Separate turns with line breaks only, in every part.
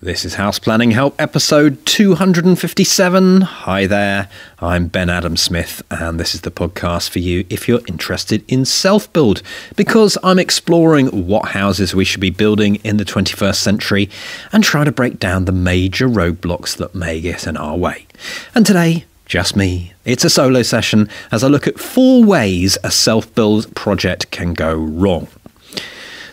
This is House Planning Help episode 257. Hi there, I'm Ben Adam Smith, and this is the podcast for you if you're interested in self-build, because I'm exploring what houses we should be building in the 21st century and trying to break down the major roadblocks that may get in our way. And today, just me. It's a solo session as I look at 4 ways a self-build project can go wrong.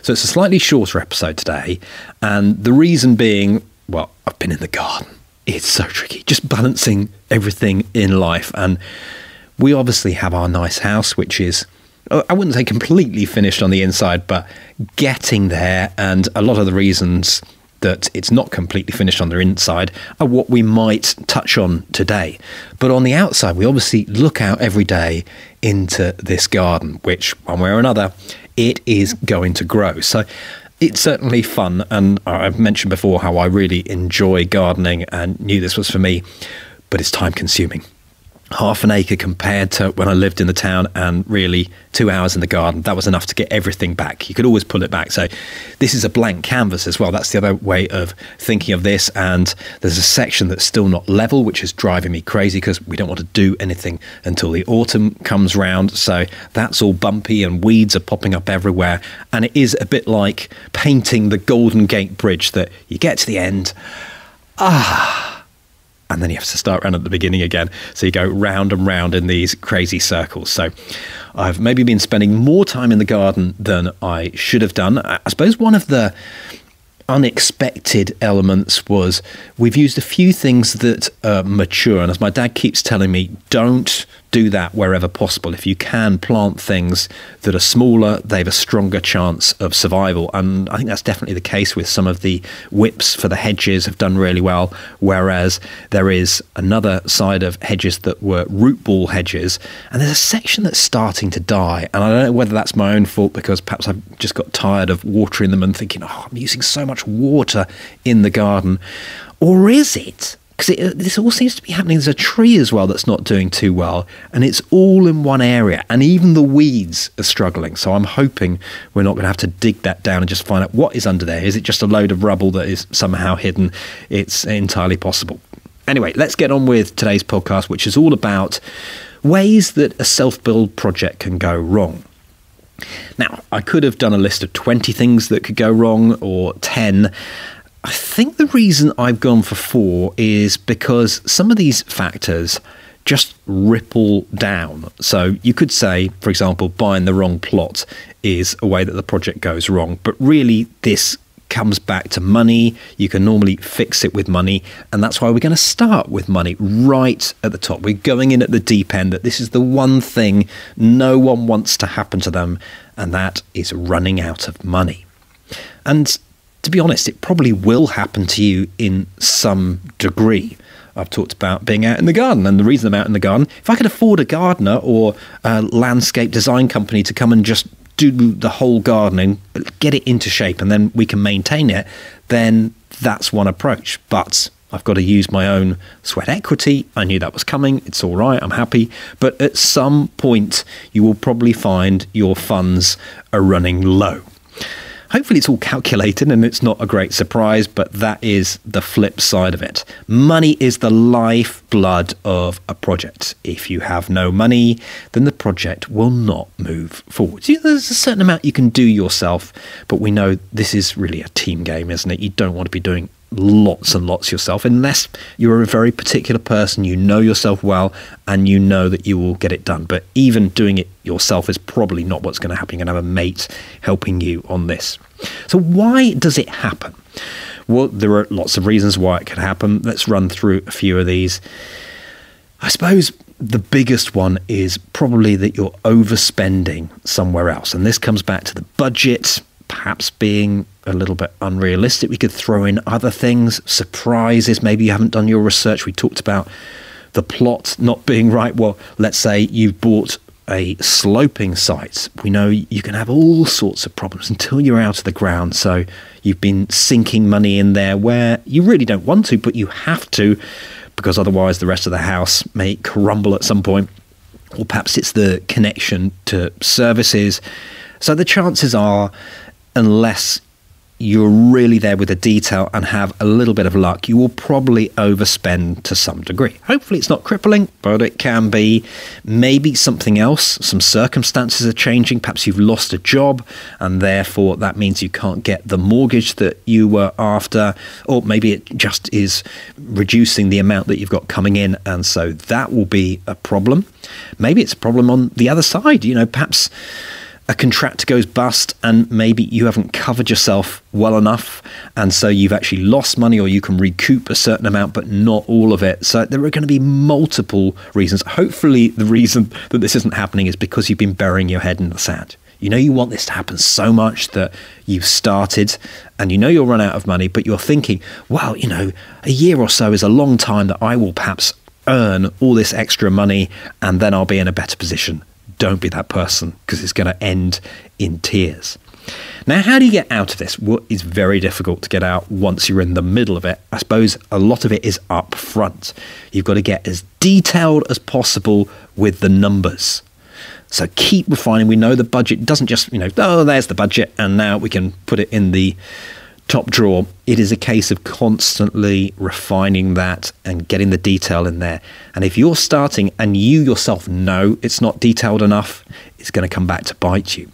So it's a slightly shorter episode today, and the reason being, well, I've been in the garden. It's so tricky, just balancing everything in life. And we obviously have our nice house, which is, I wouldn't say completely finished on the inside, but getting there. And a lot of the reasons that it's not completely finished on the inside are what we might touch on today. But on the outside, we obviously look out every day into this garden, which one way or another, it is going to grow. So it's certainly fun. And I've mentioned before how I really enjoy gardening and knew this was for me, but it's time consuming. Half an acre compared to when I lived in the town, and really 2 hours in the garden, that was enough to get everything back. You could always pull it back. So this is a blank canvas as well. That's the other way of thinking of this. And there's a section that's still not level, which is driving me crazy because we don't want to do anything until the autumn comes round. So that's all bumpy and weeds are popping up everywhere. And it is a bit like painting the Golden Gate Bridge, that you get to the end, and then you have to start around at the beginning again. So you go round and round in these crazy circles. So I've maybe been spending more time in the garden than I should have done. I suppose one of the unexpected elements was we've used a few things that are mature. And as my dad keeps telling me, don't do that wherever possible. If you can plant things that are smaller, they have a stronger chance of survival. And I think that's definitely the case with some of the whips for the hedges have done really well. Whereas there is another side of hedges that were root ball hedges. And there's a section that's starting to die. And I don't know whether that's my own fault, because perhaps I've just got tired of watering them and thinking, oh, I'm using so much water in the garden. Or is it? Because this all seems to be happening. There's a tree as well that's not doing too well, and it's all in one area, and even the weeds are struggling. So I'm hoping we're not going to have to dig that down and just find out what is under there. Is it just a load of rubble that is somehow hidden? It's entirely possible. Anyway, let's get on with today's podcast, which is all about ways that a self-build project can go wrong. Now, I could have done a list of 20 things that could go wrong, or 10. I think the reason I've gone for 4 is because some of these factors just ripple down. So you could say, for example, buying the wrong plot is a way that the project goes wrong. But really, this comes back to money. You can normally fix it with money. And that's why we're going to start with money right at the top. We're going in at the deep end, that this is the one thing no one wants to happen to them. And that is running out of money. And to be honest, it probably will happen to you in some degree. I've talked about being out in the garden, and the reason I'm out in the garden, if I could afford a gardener or a landscape design company to come and just do the whole garden and get it into shape, and then we can maintain it, then that's one approach. But I've got to use my own sweat equity. I knew that was coming. It's all right. I'm happy. But at some point, you will probably find your funds are running low. Hopefully it's all calculated and it's not a great surprise, but that is the flip side of it. Money is the lifeblood of a project. If you have no money, then the project will not move forward. So there's a certain amount you can do yourself, but we know this is really a team game, isn't it? You don't want to be doing lots and lots yourself, unless you're a very particular person, you know yourself well, and you know that you will get it done. But even doing it yourself is probably not what's going to happen. You're going to have a mate helping you on this. So why does it happen? Well, there are lots of reasons why it can happen. Let's run through a few of these. I suppose the biggest one is probably that you're overspending somewhere else. And this comes back to the budget, perhaps being a little bit unrealistic. We could throw in other things, surprises. Maybe you haven't done your research. We talked about the plot not being right. Well, let's say you've bought a sloping site. We know you can have all sorts of problems until you're out of the ground. So you've been sinking money in there where you really don't want to, but you have to, because otherwise the rest of the house may crumble at some point. Or perhaps it's the connection to services. So the chances are, unless you're really there with the detail and have a little bit of luck, you will probably overspend to some degree. Hopefully it's not crippling, but it can be. Maybe something else, some circumstances are changing. Perhaps you've lost a job and therefore that means you can't get the mortgage that you were after, or maybe it just is reducing the amount that you've got coming in, and so that will be a problem. Maybe it's a problem on the other side. Perhaps a contractor goes bust and maybe you haven't covered yourself well enough, and so you've actually lost money, or you can recoup a certain amount but not all of it. So there are going to be multiple reasons. Hopefully the reason that this isn't happening is because you've been burying your head in the sand. You want this to happen so much that you've started and you'll run out of money, but you're thinking, well, a year or so is a long time that I will perhaps earn all this extra money and then I'll be in a better position. Don't be that person, because it's going to end in tears. Now, how do you get out of this? Well, it's very difficult to get out once you're in the middle of it. I suppose a lot of it is up front. You've got to get as detailed as possible with the numbers. So keep refining. We know the budget doesn't just, oh, there's the budget and now we can put it in the top drawer. It is a case of constantly refining that and getting the detail in there. And if you're starting and you yourself know it's not detailed enough, it's going to come back to bite you.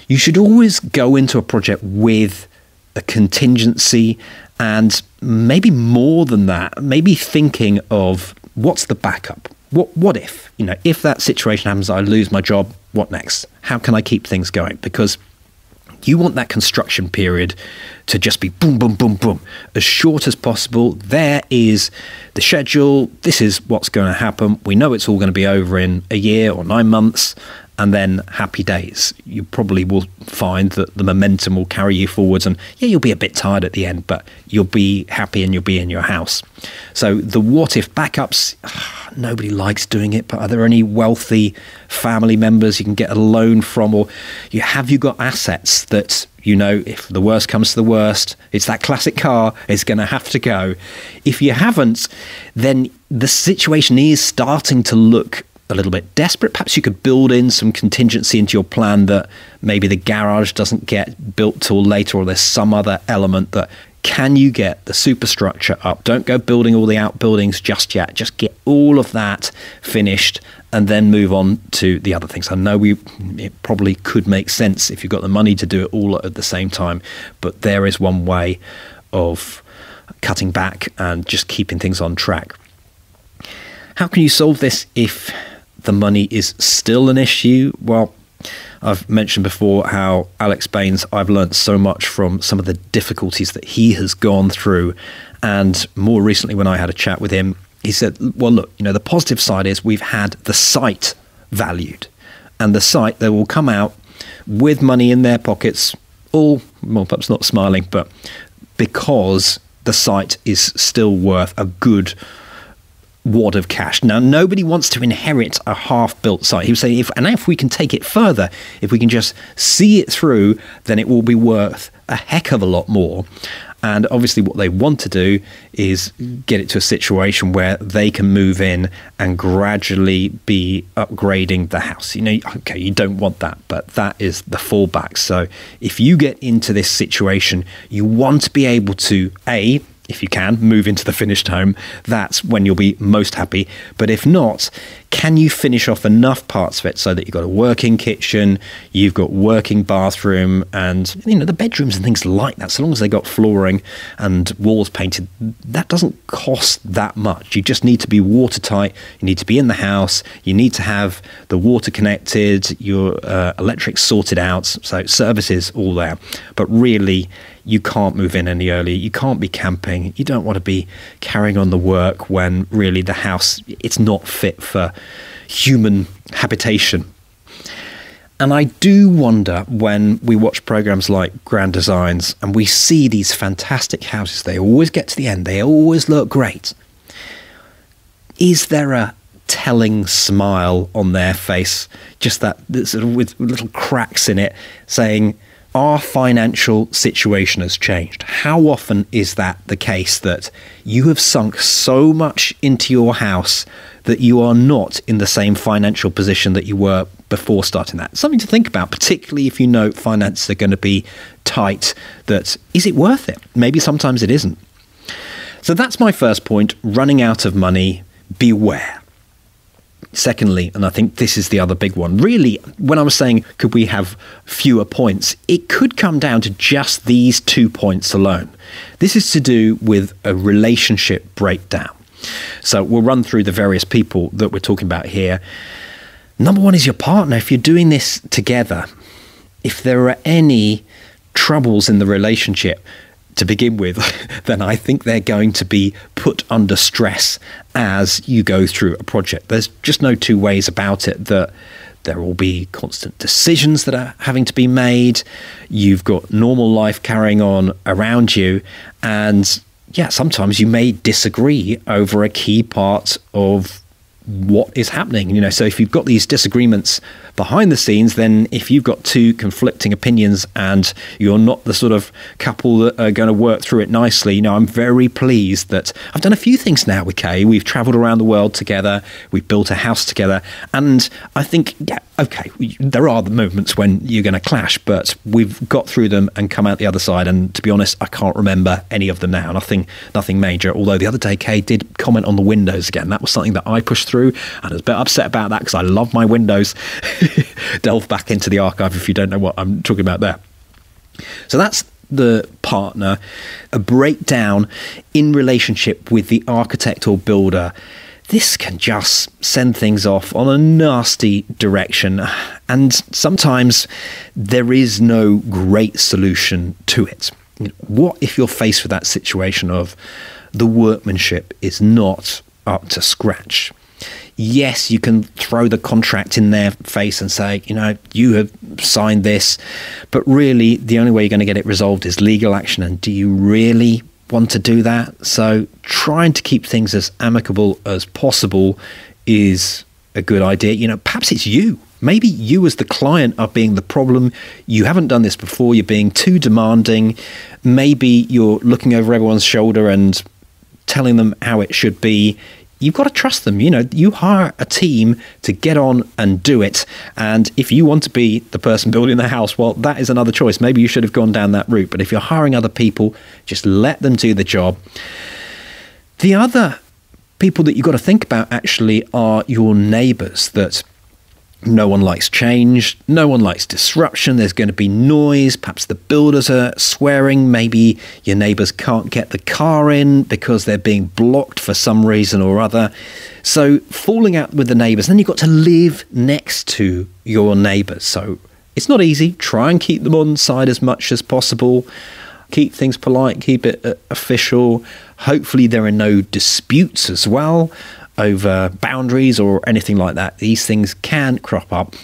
You should always go into a project with a contingency, and maybe more than that, maybe thinking of what's the backup? What if, if that situation happens, I lose my job, what next? How can I keep things going? Because you want that construction period to just be boom, boom, boom, boom, as short as possible. There is the schedule. This is what's going to happen. We know it's all going to be over in a year or 9 months, and then happy days. You probably will find that the momentum will carry you forwards, and you'll be a bit tired at the end, but you'll be happy and you'll be in your house. So the what if backups, nobody likes doing it, but are there any wealthy family members you can get a loan from, or have you got assets that if the worst comes to the worst, it's that classic car, it's going to have to go. If you haven't, then the situation is starting to look a little bit desperate. Perhaps you could build in some contingency into your plan that maybe the garage doesn't get built till later, or there's some other element that, can you get the superstructure up? Don't go building all the outbuildings just yet. Just get all of that finished and then move on to the other things. I know it probably could make sense if you've got the money to do it all at the same time, but there is one way of cutting back and just keeping things on track. How can you solve this if the money is still an issue? Well, I've mentioned before how Alex Baines, I've learned so much from some of the difficulties that he has gone through. And more recently, when I had a chat with him, he said, well, look, the positive side is we've had the site valued, and the site, they will come out with money in their pockets, all, well, perhaps not smiling, but because the site is still worth a good wad of cash. Now, nobody wants to inherit a half-built site. He was saying, if we can take it further, if we can just see it through, then it will be worth a heck of a lot more. And obviously what they want to do is get it to a situation where they can move in and gradually be upgrading the house. Okay, you don't want that, but that is the fallback. So if you get into this situation, you want to be able to, if you can, move into the finished home. That's when you'll be most happy. But if not, can you finish off enough parts of it so that you've got a working kitchen, you've got working bathroom, and the bedrooms and things like that, so long as they got flooring and walls painted, that doesn't cost that much. You just need to be watertight, you need to be in the house, you need to have the water connected, your electric sorted out, so services all there. But really, you can't move in any earlier. You can't be camping. You don't want to be carrying on the work when really the house, it's not fit for human habitation. And I do wonder when we watch programs like Grand Designs and we see these fantastic houses, they always get to the end, they always look great. Is there a telling smile on their face, just that sort of with little cracks in it, saying, our financial situation has changed? How often is that the case, that you have sunk so much into your house that you are not in the same financial position that you were before starting that. Something to think about, particularly if you know finances are going to be tight, that is it worth it? Maybe sometimes it isn't. So that's my first point, running out of money, beware. Secondly, and I think this is the other big one, really, when I was saying, could we have fewer points, it could come down to just these 2 points alone. This is to do with a relationship breakdown. So we'll run through the various people that we're talking about here. Number one is your partner. If you're doing this together, if there are any troubles in the relationship to begin with, then I think they're going to be put under stress as you go through a project. There's just no two ways about it, that there will be constant decisions that are having to be made. You've got normal life carrying on around you. And yeah, sometimes you may disagree over a key part of what is happening. You know, so if you've got these disagreements behind the scenes, then if you've got two conflicting opinions and you're not the sort of couple that are going to work through it nicely, you know, I'm very pleased that I've done a few things now with Kay. We've traveled around the world together. We've built a house together. And I think, yeah, okay, there are the moments when you're going to clash, but we've got through them and come out the other side. And to be honest, I can't remember any of them now. Nothing major. Although the other day, Kay did comment on the windows again. That was something that I pushed through, and I was a bit upset about that because I love my windows. Delve back into the archive if you don't know what I'm talking about there. So that's the partner. A breakdown in relationship with the architect or builder. This can just send things off on a nasty direction, and sometimes there is no great solution to it. What if you're faced with that situation of the workmanship is not up to scratch? Yes, you can throw the contract in their face and say, you know, you have signed this, but really the only way you're going to get it resolved is legal action. And do you really want to do that? So trying to keep things as amicable as possible is a good idea. You know, perhaps it's you. Maybe you as the client are being the problem. You haven't done this before. You're being too demanding. Maybe you're looking over everyone's shoulder and telling them how it should be. You've got to trust them. You know, you hire a team to get on and do it. And if you want to be the person building the house, well, that is another choice. Maybe you should have gone down that route. But if you're hiring other people, just let them do the job. The other people that you've got to think about actually are your neighbors. That no one likes change. No one likes disruption. There's going to be noise. Perhaps the builders are swearing. Maybe your neighbors can't get the car in because they're being blocked for some reason or other. So falling out with the neighbors. Then you've got to live next to your neighbors. So it's not easy. Try and keep them on side as much as possible. Keep things polite. Keep it official. Hopefully there are no disputes as well over boundaries or anything like that. These things can crop up.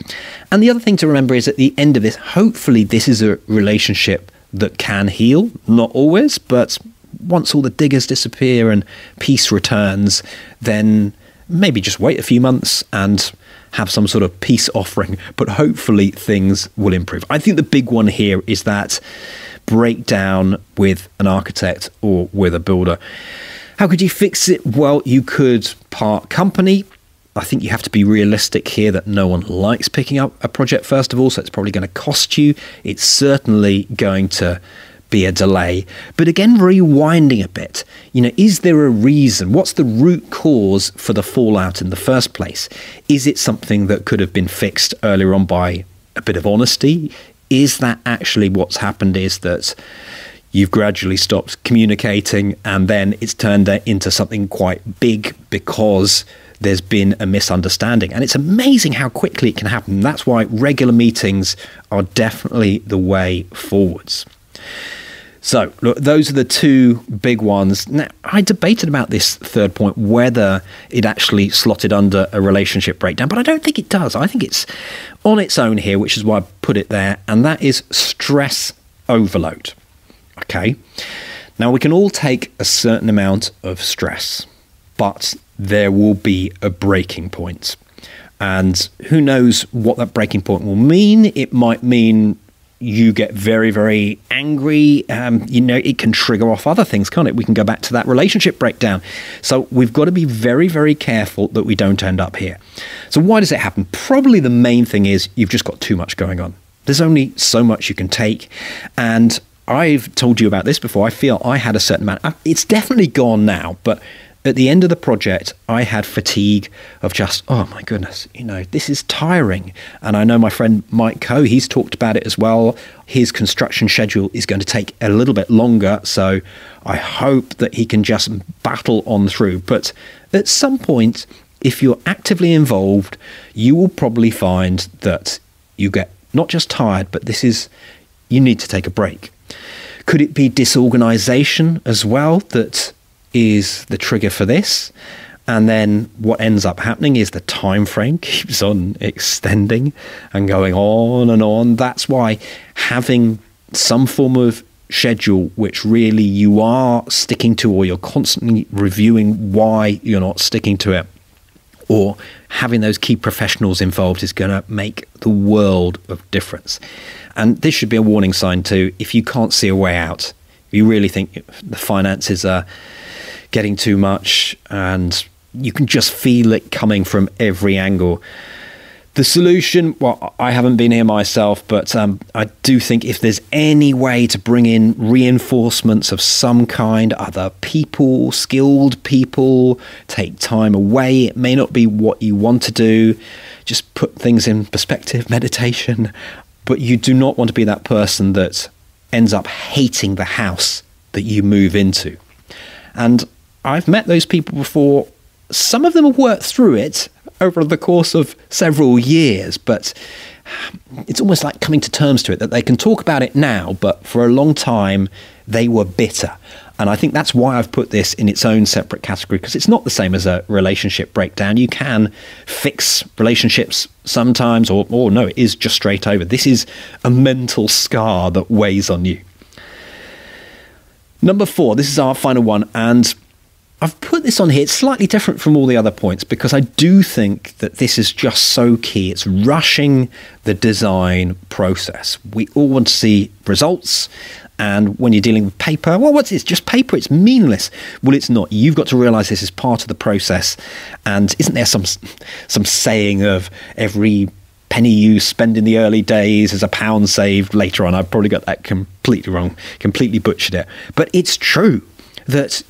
And the other thing to remember is at the end of this, hopefully this is a relationship that can heal. Not always, but once all the diggers disappear and peace returns, then maybe just wait a few months and have some sort of peace offering, but hopefully things will improve. I think the big one here is that breakdown with an architect or with a builder. How could you fix it? Well, you could part company. I think you have to be realistic here that no one likes picking up a project, first of all, so it's probably going to cost you. It's certainly going to be a delay. But again, rewinding a bit, you know, is there a reason? What's the root cause for the fallout in the first place? Is it something that could have been fixed earlier on by a bit of honesty? Is that actually what's happened, is that you've gradually stopped communicating and then it's turned into something quite big because there's been a misunderstanding? And it's amazing how quickly it can happen. That's why regular meetings are definitely the way forwards. So look, those are the two big ones. Now, I debated about this third point, whether it actually slotted under a relationship breakdown, but I don't think it does. I think it's on its own here, which is why I put it there, and that is stress overload. Okay, now we can all take a certain amount of stress, but there will be a breaking point. And who knows what that breaking point will mean? It might mean you get very, very angry. It can trigger off other things, can't it? We can go back to that relationship breakdown. So we've got to be very, very careful that we don't end up here. So why does it happen? Probably the main thing is you've just got too much going on. There's only so much you can take. And I've told you about this before. I feel I had a certain amount. It's definitely gone now, but at the end of the project, I had fatigue of just, oh my goodness, this is tiring. And I know my friend Mike Coe, he's talked about it as well. His construction schedule is going to take a little bit longer. So I hope that he can just battle on through. But at some point, if you're actively involved, you will probably find that you get not just tired, but you need to take a break. Could it be disorganization as well that is the trigger for this? And then what ends up happening is the time frame keeps on extending and going on and on. That's why having some form of schedule which really you are sticking to, or you're constantly reviewing why you're not sticking to it, or having those key professionals involved, is going to make the world of difference. And this should be a warning sign too. If you can't see a way out, if you really think the finances are getting too much and you can just feel it coming from every angle, the solution, well, I haven't been here myself, but I do think if there's any way to bring in reinforcements of some kind, other people, skilled people, take time away. It may not be what you want to do, just put things in perspective, meditation, but you do not want to be that person that ends up hating the house that you move into. And I've met those people before. Some of them have worked through it over the course of several years, but it's almost like coming to terms to it, that they can talk about it now, but for a long time they were bitter. And I think that's why I've put this in its own separate category, because it's not the same as a relationship breakdown. You can fix relationships sometimes, or no, it is just straight over. This is a mental scar that weighs on you. Number 4, this is our final one, and I've put this on here. It's slightly different from all the other points because I do think that this is just so key. It's rushing the design process. We all want to see results. And when you're dealing with paper, well, what's this? Just paper. It's meaningless. Well, it's not. You've got to realize this is part of the process. And isn't there some saying of every penny you spend in the early days is a pound saved later on? I've probably got that completely wrong, completely butchered it. But it's true that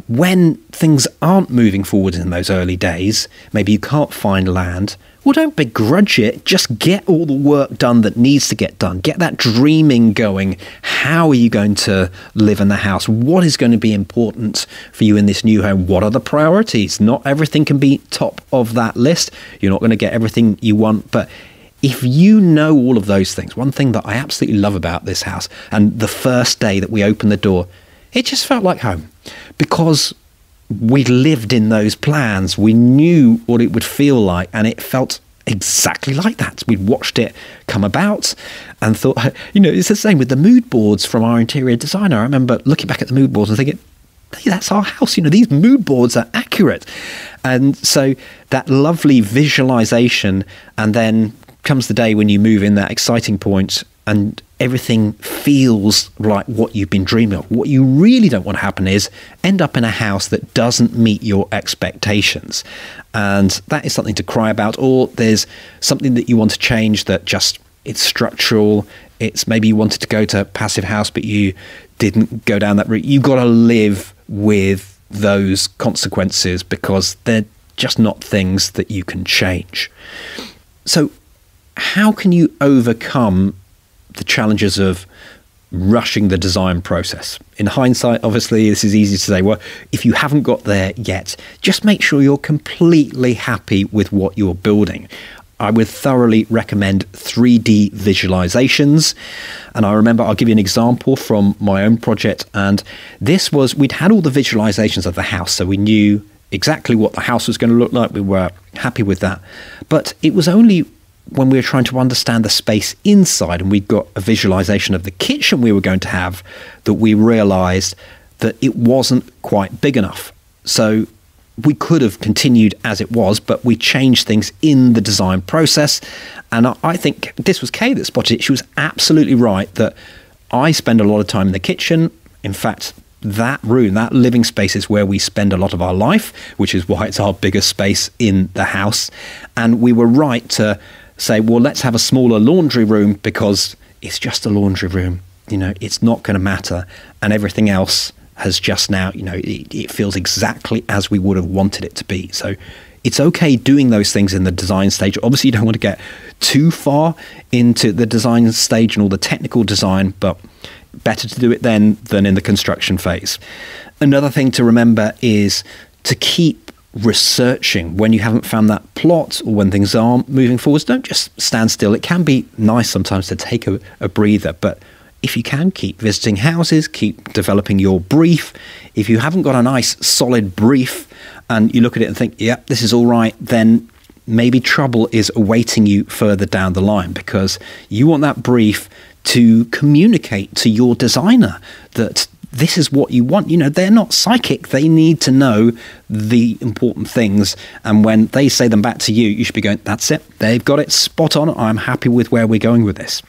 when things aren't moving forward in those early days, maybe you can't find land, well, don't begrudge it. Just get all the work done that needs to get done. Get that dreaming going. How are you going to live in the house? What is going to be important for you in this new home? What are the priorities? Not everything can be top of that list. You're not going to get everything you want, but if you know all of those things, one thing that I absolutely love about this house, and the first day that we opened the door, it just felt like home, because we lived in those plans. We knew what it would feel like, and it felt exactly like that. We'd watched it come about and thought, it's the same with the mood boards from our interior designer. I remember looking back at the mood boards and thinking, hey, that's our house. These mood boards are accurate. And so that lovely visualization, and then comes the day when you move in, that exciting point, and everything feels like what you've been dreaming of. What you really don't want to happen is end up in a house that doesn't meet your expectations. And that is something to cry about. Or there's something that you want to change that just, it's structural. It's maybe you wanted to go to passive house, but you didn't go down that route. You've got to live with those consequences because they're just not things that you can change. So how can you overcome the challenges of rushing the design process? In hindsight, obviously, this is easy to say, well, if you haven't got there yet, just make sure you're completely happy with what you're building. I would thoroughly recommend 3D visualizations. And I remember, I'll give you an example from my own project. And this was, we'd had all the visualizations of the house, so we knew exactly what the house was going to look like. We were happy with that. But it was only when we were trying to understand the space inside, and we'd got a visualization of the kitchen we were going to have, that we realized that it wasn't quite big enough. So we could have continued as it was, but we changed things in the design process. And I think this was Kay that spotted it. She was absolutely right that I spend a lot of time in the kitchen. In fact, that room, that living space is where we spend a lot of our life, which is why it's our biggest space in the house. And we were right to say, well, let's have a smaller laundry room because it's just a laundry room. You know, it's not going to matter. And everything else has just now, you know, it feels exactly as we would have wanted it to be. So it's okay doing those things in the design stage. Obviously, you don't want to get too far into the design stage and all the technical design, but better to do it then than in the construction phase. Another thing to remember is to keep researching when you haven't found that plot or when things aren't moving forwards. Don't just stand still. It can be nice sometimes to take a breather, but if you can, keep visiting houses, keep developing your brief. If you haven't got a nice solid brief and you look at it and think, yeah, this is all right, then maybe trouble is awaiting you further down the line, because you want that brief to communicate to your designer that this is what you want. You know, they're not psychic. They need to know the important things. And when they say them back to you, you should be going, that's it. They've got it spot on. I'm happy with where we're going with this.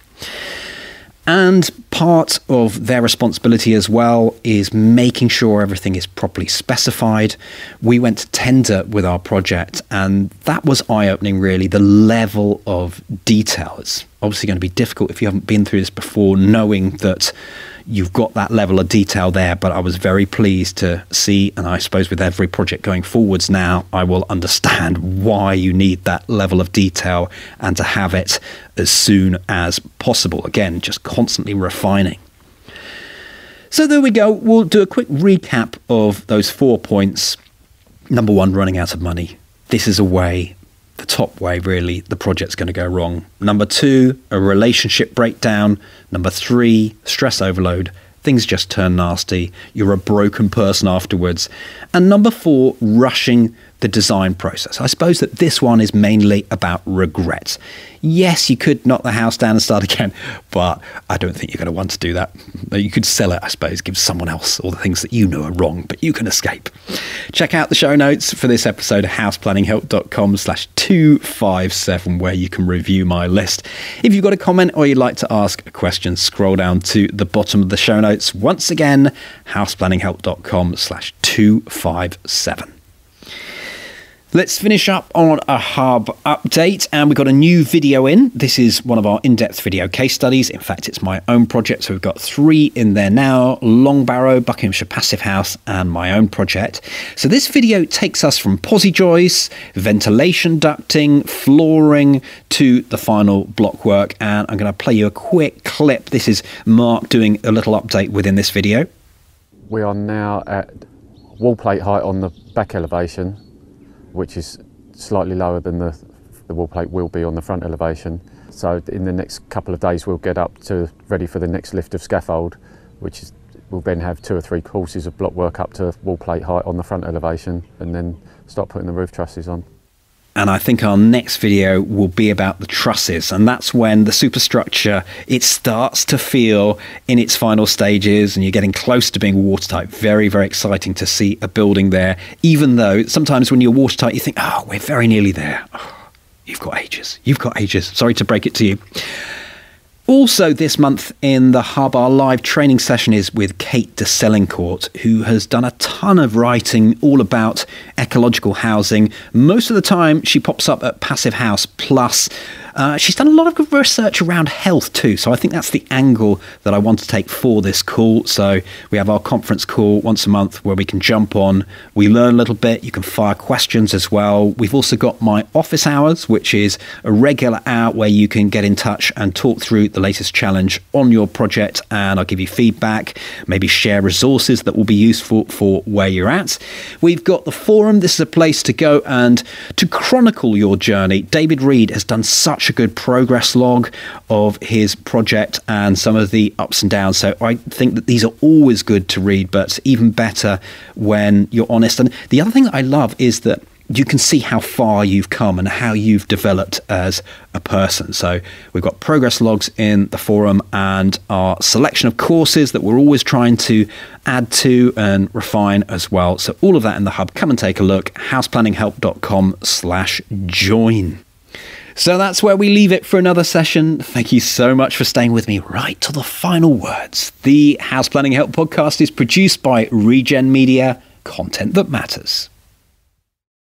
And part of their responsibility as well is making sure everything is properly specified. We went to tender with our project, and that was eye-opening, really. The level of detail. It's obviously going to be difficult if you haven't been through this before, knowing that you've got that level of detail there. But I was very pleased to see, and I suppose with every project going forwards now, I will understand why you need that level of detail and to have it as soon as possible. Again, just constantly refining. So there we go. We'll do a quick recap of those 4 points. Number 1, running out of money. This is a way, the top way really, the project's going to go wrong. Number 2, a relationship breakdown. Number 3, stress overload. Things just turn nasty. You're a broken person afterwards. And number 4, rushing the design process. I suppose that this one is mainly about regret. Yes, you could knock the house down and start again, but I don't think you're going to want to do that. You could sell it, I suppose, give someone else all the things that you know are wrong, but you can escape. Check out the show notes for this episode, houseplanninghelp.com/257, where you can review my list. If you've got a comment or you'd like to ask a question, scroll down to the bottom of the show notes. Once again, houseplanninghelp.com/257. Let's finish up on a hub update, and we've got a new video in. This is one of our in-depth video case studies. In fact, it's my own project, so we've got 3 in there now: Long Barrow, Buckinghamshire Passive House, and my own project. So this video takes us from posi joists, ventilation ducting, flooring, to the final block work, and I'm going to play you a quick clip. This is Mark doing a little update within this video.
We are now at wall plate height on the back elevation, which is slightly lower than the wall plate will be on the front elevation. So in the next couple of days we'll get up to ready for the next lift of scaffold, which is, we'll then have 2 or 3 courses of block work up to wall plate height on the front elevation, and then start putting the roof trusses on.
And I think our next video will be about the trusses, and that's when the superstructure, it starts to feel in its final stages and you're getting close to being watertight. Very, very exciting to see a building there, even though sometimes when you're watertight you think, oh, we're very nearly there. Oh, you've got ages. You've got ages. Sorry to break it to you. Also this month in the Hub, our live training session is with Kate de Selincourt, who has done a ton of writing all about ecological housing. Most of the time she pops up at Passive House Plus. She's done a lot of good research around health too, so I think that's the angle that I want to take for this call. So we have our conference call once a month where we can jump on, we learn a little bit, you can fire questions as well. We've also got my office hours, which is a regular hour where you can get in touch and talk through the latest challenge on your project, and I'll give you feedback, maybe share resources that will be useful for where you're at. We've got the forum. This is a place to go and to chronicle your journey. David Reed has done such a good progress log of his project and some of the ups and downs, so I think that these are always good to read, but even better when you're honest. And the other thing that I love is that you can see how far you've come and how you've developed as a person. So we've got progress logs in the forum and our selection of courses that we're always trying to add to and refine as well. So all of that in the hub. Come and take a look. houseplanninghelp.com/join. So that's where we leave it for another session. Thank you so much for staying with me right to the final words. The House Planning Help podcast is produced by Regen Media, content that matters.